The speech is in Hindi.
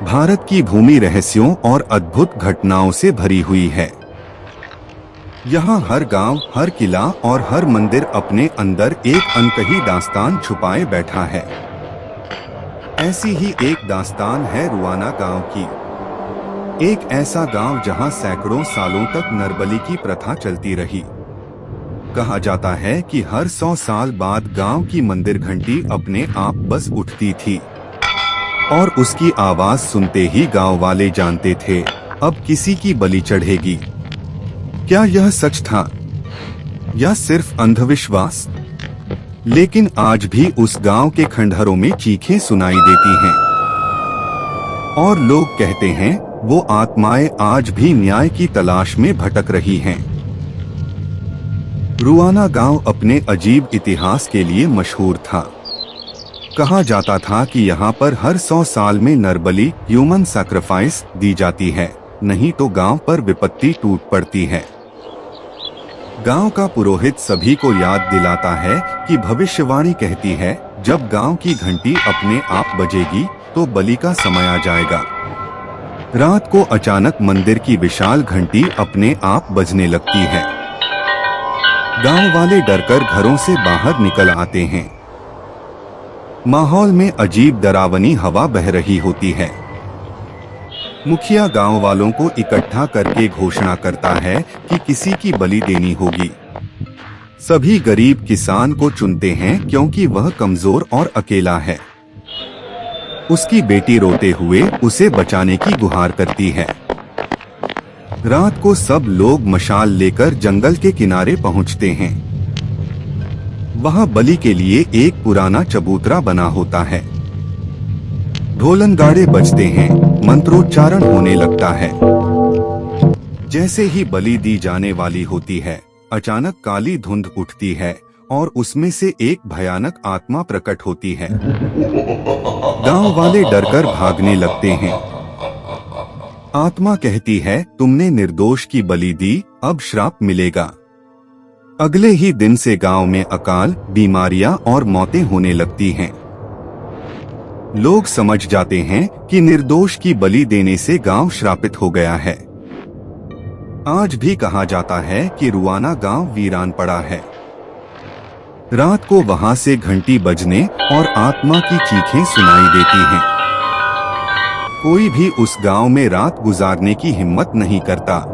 भारत की भूमि रहस्यों और अद्भुत घटनाओं से भरी हुई है। यहाँ हर गांव, हर किला और हर मंदिर अपने अंदर एक अनकही दास्तान छुपाए बैठा है। ऐसी ही एक दास्तान है रुआना गांव की। एक ऐसा गांव जहां सैकड़ों सालों तक नरबली की प्रथा चलती रही। कहा जाता है कि हर 100 साल बाद गांव की मंदिर घंटी अपने आप बस उठती थी और उसकी आवाज सुनते ही गांव वाले जानते थे अब किसी की बलि चढ़ेगी। क्या यह सच था या सिर्फ अंधविश्वास? लेकिन आज भी उस गांव के खंडहरों में चीखें सुनाई देती हैं और लोग कहते हैं वो आत्माएं आज भी न्याय की तलाश में भटक रही हैं। रुआना गांव अपने अजीब इतिहास के लिए मशहूर था। कहा जाता था कि यहाँ पर हर 100 साल में नरबली ह्यूमन सैक्रिफाइस दी जाती है, नहीं तो गांव पर विपत्ति टूट पड़ती है। गांव का पुरोहित सभी को याद दिलाता है कि भविष्यवाणी कहती है जब गांव की घंटी अपने आप बजेगी तो बलि का समय आ जाएगा। रात को अचानक मंदिर की विशाल घंटी अपने आप बजने लगती है। गांव वाले डरकर घरों से बाहर निकल आते हैं। माहौल में अजीब डरावनी हवा बह रही होती है। मुखिया गांव वालों को इकट्ठा करके घोषणा करता है कि किसी की बलि देनी होगी। सभी गरीब किसान को चुनते हैं क्योंकि वह कमजोर और अकेला है। उसकी बेटी रोते हुए उसे बचाने की गुहार करती है। रात को सब लोग मशाल लेकर जंगल के किनारे पहुंचते हैं। वहां बलि के लिए एक पुराना चबूतरा बना होता है। ढोलन गाड़े बजते हैं, मंत्रोच्चारण होने लगता है। जैसे ही बलि दी जाने वाली होती है, अचानक काली धुंध उठती है और उसमें से एक भयानक आत्मा प्रकट होती है। गांव वाले डरकर भागने लगते हैं। आत्मा कहती है तुमने निर्दोष की बलि दी, अब श्राप मिलेगा। अगले ही दिन से गांव में अकाल, बीमारियां और मौतें होने लगती हैं। लोग समझ जाते हैं कि निर्दोष की बलि देने से गांव श्रापित हो गया है। आज भी कहा जाता है कि रुआना गांव वीरान पड़ा है। रात को वहां से घंटी बजने और आत्मा की चीखें सुनाई देती हैं। कोई भी उस गांव में रात गुजारने की हिम्मत नहीं करता।